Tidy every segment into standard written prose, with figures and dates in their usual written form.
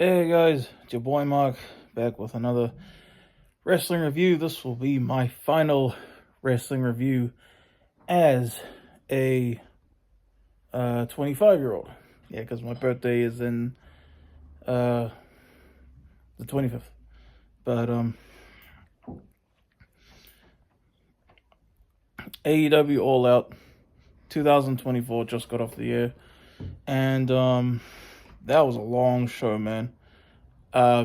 Hey guys, it's your boy Mark, back with another wrestling review. This will be my final wrestling review as a 25-year-old. Yeah, because my birthday is in the 25th. But AEW All Out 2024 just got off the air, and that was a long show, man.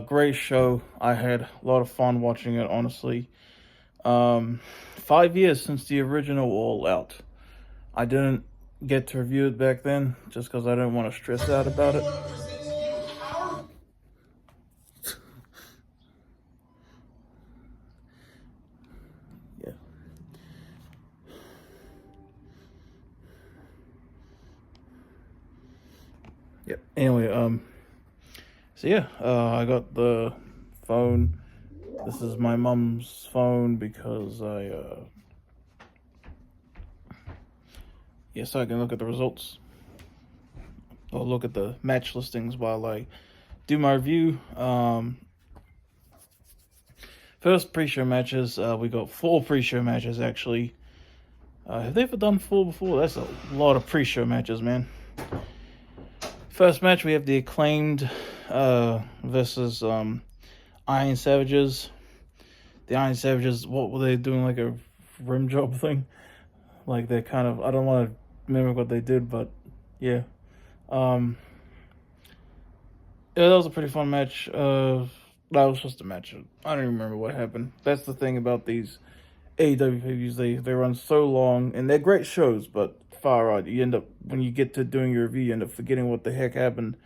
Great show. I had a lot of fun watching it, honestly. 5 years since the original All Out. I didn't get to review it back then just because I didn't want to stress out about it. Yeah. Yep. Anyway, so yeah, I got the phone. This is my mom's phone because so I can look at the results or look at the match listings while I do my review. First pre-show matches, we got 4 pre-show matches actually. Have they ever done 4 before? That's a lot of pre-show matches, man. First match, we have the Acclaimed versus Iron Savages. The Iron Savages, what were they doing, like a rim job thing? Like they're kind of, I don't want to mimic what they did, but yeah. Yeah, that was a pretty fun match. That was just a match. I don't even remember what happened. That's the thing about these AEW pay-per-views. They run so long, and they're great shows, but far out. You end up, when you get to doing your review, you end up forgetting what the heck happened.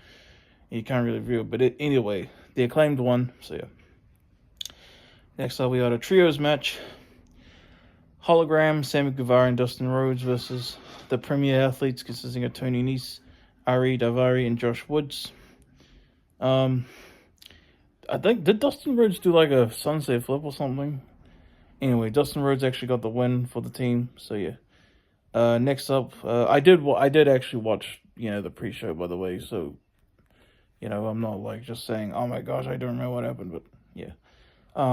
And you can't really review it. But anyway, the Acclaimed won, so yeah. Next up, we got a trios match. Hologram, Sammy Guevara, and Dustin Rhodes versus the Premier Athletes, consisting of Tony Nese, Ari Daivari, and Josh Woods. I think, did Dustin Rhodes do like a sunset flip or something? Anyway, Dustin Rhodes actually got the win for the team, so yeah. Next up, I did actually watch, the pre-show, by the way, so, I'm not like just saying, oh my gosh, I don't remember what happened, but yeah.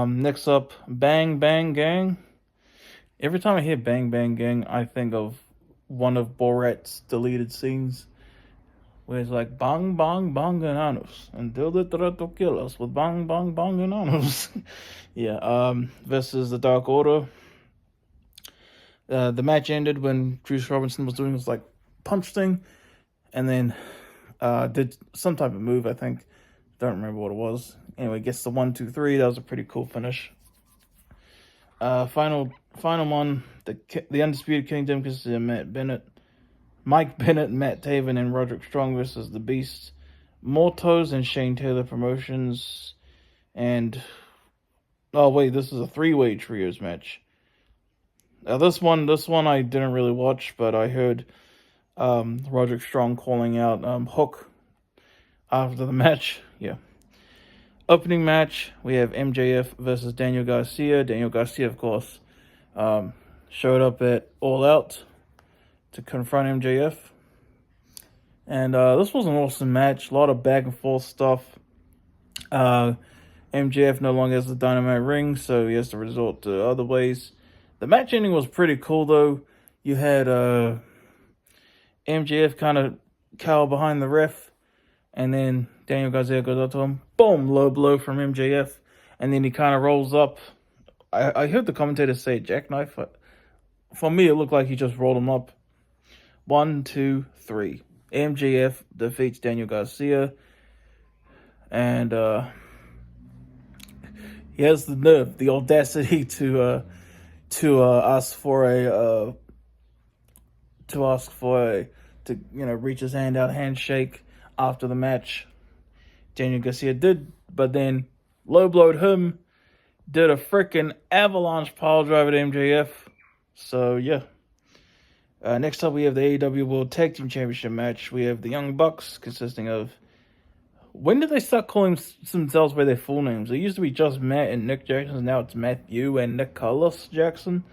Next up, Bang Bang Gang. Every time I hear Bang Bang Gang, I think of one of Borat's deleted scenes, where it's like, bang, bang, bangananos, and they'll try to kill us with bang, bang, bangananos. Yeah, versus the Dark Order. The match ended when Juice Robinson was doing this, like, punch thing, and then did some type of move, I think. Don't remember what it was. Anyway, gets the 1, 2, 3. That was a pretty cool finish. Final one, the Undisputed Kingdom, because Mike Bennett, Matt Taven, and Roderick Strong versus the Beast, Mortos, and Shane Taylor Promotions. And oh wait, this is a 3-way trios match. This one I didn't really watch, but I heard Roderick Strong calling out Hook after the match. Yeah. Opening match, we have MJF versus Daniel Garcia. Daniel Garcia, of course, showed up at All Out to confront MJF. And this was an awesome match. A lot of back and forth stuff. MJF no longer has the Dynamite ring, so he has to resort to other ways. The match ending was pretty cool, though. You had MJF kind of cower behind the ref, and then Daniel Garcia goes up to him. Boom, low blow from MJF. And then he kind of rolls up. I heard the commentator say jackknife. But for me, it looked like he just rolled him up. 1, 2, 3. MJF defeats Daniel Garcia. And he has the nerve, the audacity to ask for reach his hand out, handshake after the match. Daniel Garcia did, but then low blowed him, did a freaking avalanche pile driver to MJF. So yeah. Next up, we have the AEW World Tag Team Championship match. We have the Young Bucks, consisting of, when did they start calling themselves by their full names? It used to be just Matt and Nick Jackson. Now it's Matthew and Nicholas Jackson.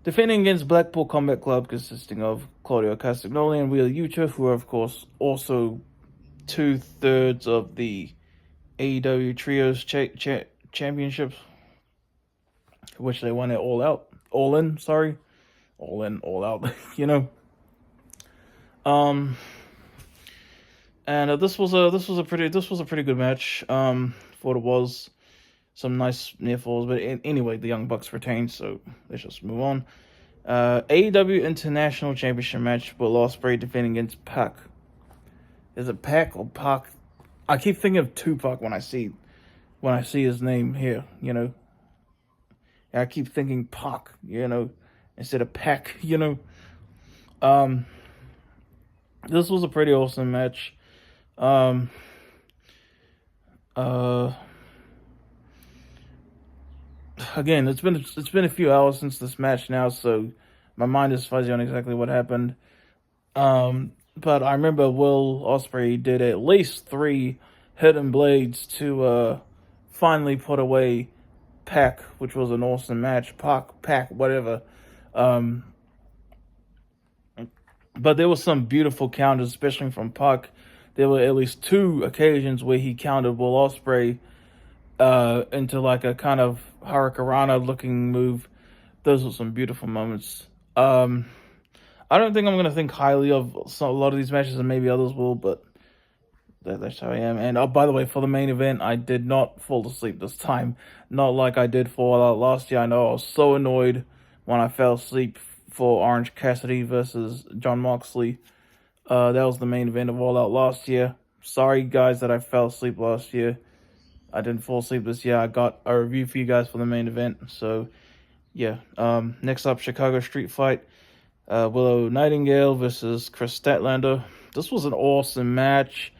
Defending against Blackpool Combat Club, consisting of Claudio Castagnoli and Wheeler Yuta, who are, of course, also 2/3 of the AEW Trios Championships, which they won it all out, all in. Sorry, all in, all out. you know. And this was a pretty good match. For what it was, some nice near falls. But anyway, the Young Bucks retained, so let's just move on. AEW International Championship match, Will Ospreay defending against Pac. Is it Pac or Pac? I keep thinking of Tupac when I see his name here. You know, I keep thinking Pac. You know, instead of Pac. You know, this was a pretty awesome match. Again, it's been a few hours since this match now, so my mind is fuzzy on exactly what happened. But I remember Will Ospreay did at least 3 hidden blades to finally put away Pac, which was an awesome match. Pac, whatever. But there was some beautiful counters, especially from Pac. There were at least 2 occasions where he countered Will Ospreay into like a kind of Hurricanrana looking move. Those were some beautiful moments. I don't think I'm going to think highly of a lot of these matches, and maybe others will, but that's how I am. And by the way, for the main event, I did not fall asleep this time. Not like I did for last year. I know I was so annoyed when I fell asleep for Orange Cassidy versus Jon Moxley. That was the main event of All Out last year. Sorry, guys, that I fell asleep last year. I didn't fall asleep this year. I got a review for you guys for the main event. So, yeah. Next up, Chicago Street Fight. Willow Nightingale versus Chris Statlander. This was an awesome match.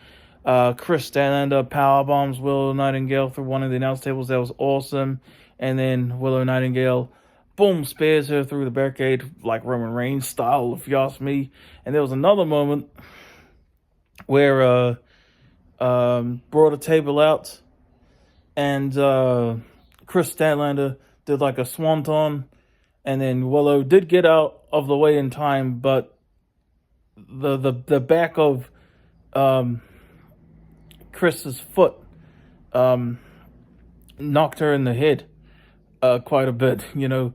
Chris Statlander powerbombs Willow Nightingale through one of the announce tables. That was awesome. And then Willow Nightingale, boom, spears her through the barricade like Roman Reigns style, if you ask me. And there was another moment where brought a table out, and Chris Statlander did like a swanton, and then Willow did get out of the way in time, but the back of Chris's foot knocked her in the head quite a bit, you know.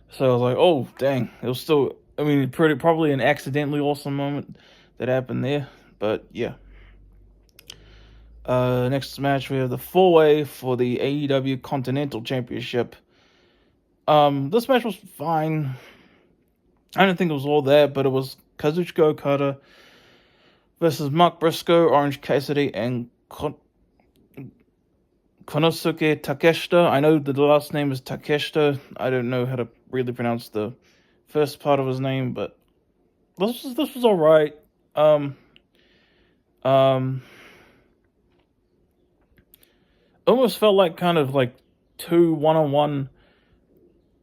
So I was like, oh, dang. It was still, I mean, probably an accidentally awesome moment that happened there. But, yeah. Next match, we have the 4-way for the AEW Continental Championship. This match was fine. I didn't think it was all that, but it was Kazuchika Okada versus Mark Briscoe, Orange Cassidy, and Konosuke Takeshita. I know the last name is Takeshita. I don't know how to really pronounce the first part of his name, but this was all right. Almost felt like kind of like 2 one-on-one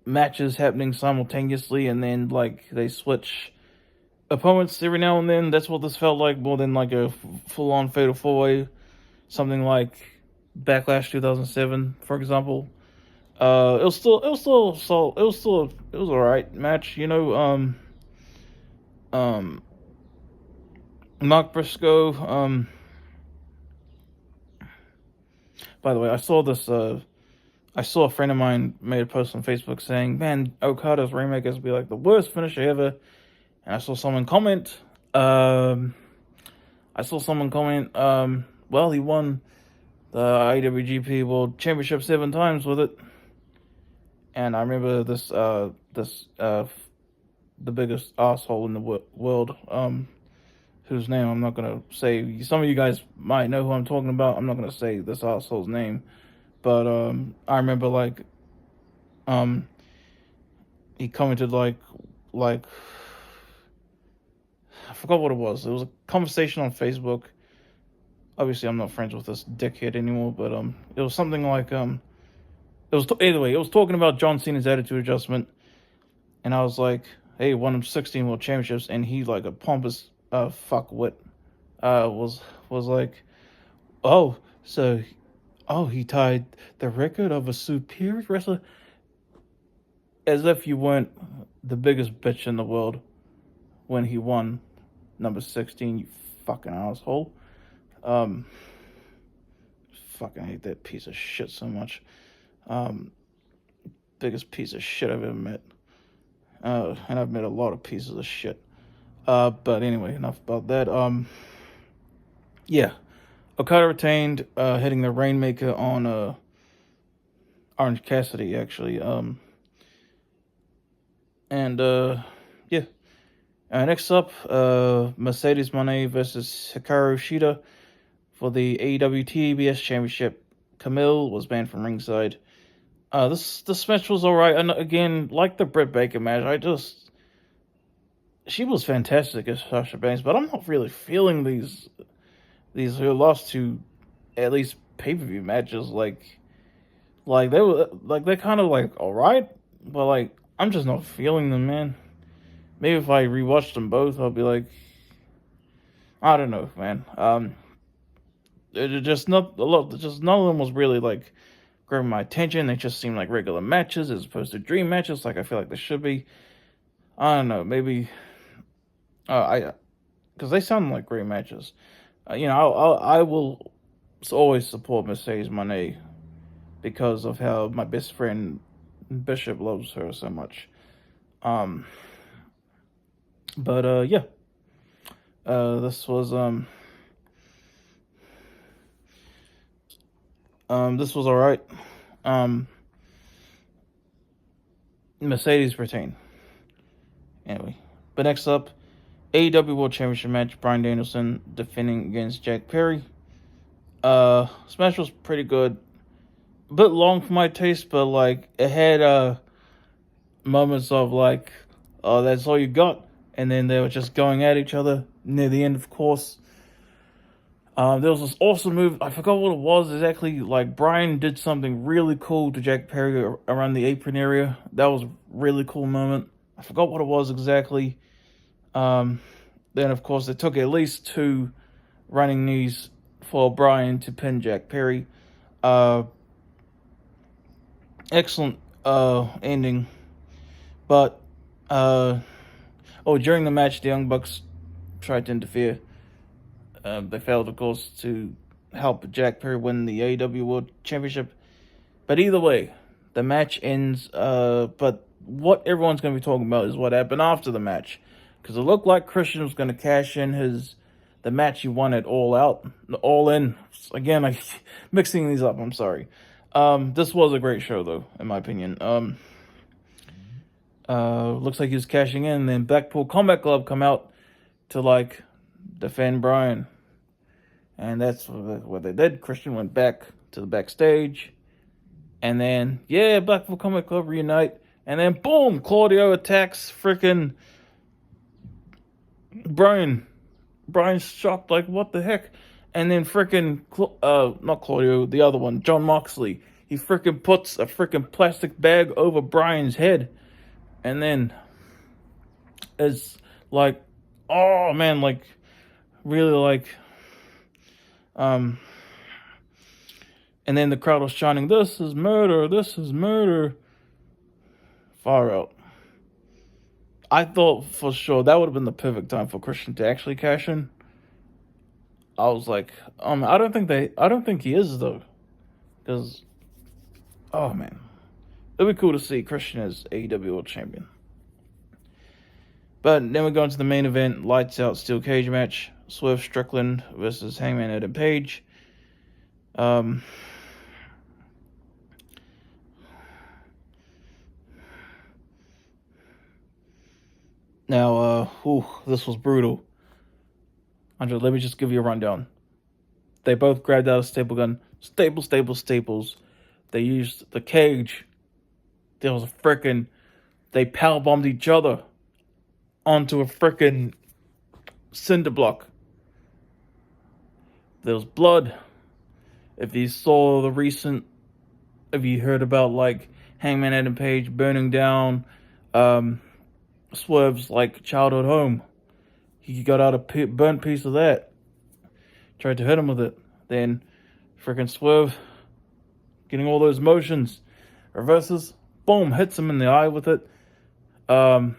matches happening simultaneously, and then like they switch opponents every now and then. That's what this felt like, more than like a full-on fatal 4-way, something like Backlash 2007, for example. It was alright match, you know. Mark Briscoe. By the way, I saw this. I saw a friend of mine made a post on Facebook saying, "Man, Okada's Rainmaker will be like the worst finisher ever." And I saw someone comment. Well, he won the IWGP World Championship 7 times with it. And I remember the biggest asshole in the world, whose name I'm not gonna say. Some of you guys might know who I'm talking about. I'm not gonna say this asshole's name, but I remember like he commented like I forgot what it was. It was a conversation on Facebook. Obviously, I'm not friends with this dickhead anymore, but it was something like anyway, it was talking about John Cena's attitude adjustment, and I was like, hey, won him 16 world championships, and he like a pompous fuckwit was like, he tied the record of a superior wrestler, as if you weren't the biggest bitch in the world when he won number 16, you fucking asshole. Um, fucking hate that piece of shit so much. Um, biggest piece of shit I've ever met. And I've met a lot of pieces of shit. But anyway, enough about that. Yeah. Okada retained, hitting the Rainmaker on, Orange Cassidy, actually. Yeah. Next up, Mercedes Moné versus Hikaru Shida for the AEW TBS Championship. Camille was banned from ringside. This match was alright. And again, like the Britt Baker match, she was fantastic as Sasha Banks, but I'm not really feeling these her last two, at least pay-per-view matches. They're kind of like alright, but like I'm just not feeling them, man. Maybe if I rewatch them both, I'll be like, I don't know, man. They're just not a lot. Just none of them was really like grabbing my attention. They just seemed like regular matches as opposed to dream matches, like I feel like they should be. I don't know, maybe because they sound like great matches. I will always support Mercedes Moné because of how my best friend Bishop loves her so much. Yeah. This was alright. Mercedes retained. Anyway. But next up, AEW World Championship match, Bryan Danielson defending against Jack Perry. This match was pretty good. A bit long for my taste, but like it had moments of like, oh, that's all you got, and then they were just going at each other near the end, of course. There was this awesome move. I forgot what it was exactly. Like Bryan did something really cool to Jack Perry around the apron area. That was a really cool moment. I forgot what it was exactly. Then of course it took at least 2 running knees for Bryan to pin Jack Perry. Excellent ending. But during the match the Young Bucks tried to interfere. They failed, of course, to help Jack Perry win the AEW World Championship. But either way, the match ends. But what everyone's going to be talking about is what happened after the match. Because it looked like Christian was going to cash in the match he won at All Out. All In. Again, I'm mixing these up. I'm sorry. This was a great show, though, in my opinion. Looks like he was cashing in. And then Blackpool Combat Club come out to, like, defend Bryan. And that's what they did. Christian went back to the backstage. And then, Blackpool Combat Club reunite. And then, boom, Claudio attacks freaking Bryan. Bryan's shocked, like, what the heck? And then freaking, not Claudio, the other one, Jon Moxley. He freaking puts a freaking plastic bag over Bryan's head. And then, it's like, oh man, like, really like, and then the crowd was chanting, "This is murder, this is murder." Far out. I thought for sure that would have been the perfect time for Christian to actually cash in. I was like, I don't think he is though. Because, oh man. It'd be cool to see Christian as AEW World Champion. But then we go into the main event, lights out steel cage match. Swerve Strickland versus Hangman Adam Page. Now, this was brutal. Andre, let me just give you a rundown. They both grabbed out a staple gun. Staples. They used the cage. There was they power bombed each other onto a freaking cinder block. There was blood. If you heard about like Hangman Adam Page burning down Swerve's like childhood home, he got out a burnt piece of that. Tried to hit him with it. Then freaking Swerve, getting all those motions, reverses, boom, hits him in the eye with it. And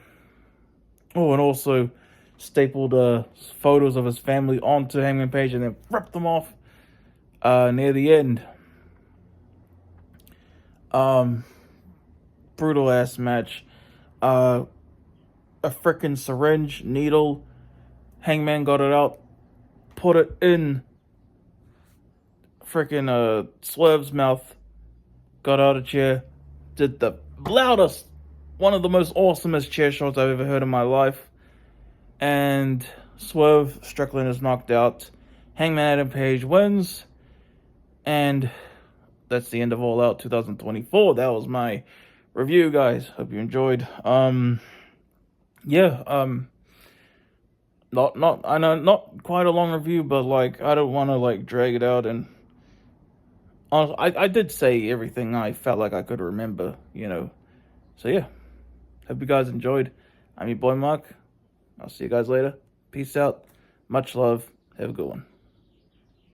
also stapled photos of his family onto Hangman Page and then ripped them off near the end. Brutal ass match. A freaking syringe, needle. Hangman got it out, put it in freaking Swerve's mouth, got out of chair, did the loudest, one of the most awesomest chair shots I've ever heard in my life. And Swerve Strickland is knocked out. Hangman Adam Page wins. And that's the end of All Out 2024. That was my review, guys. Hope you enjoyed. Not I know, not quite a long review, but like I don't want to like drag it out. And honestly, I did say everything I felt like I could remember, So yeah, hope you guys enjoyed. I'm your boy Mark. I'll see you guys later. Peace out. Much love. Have a good one.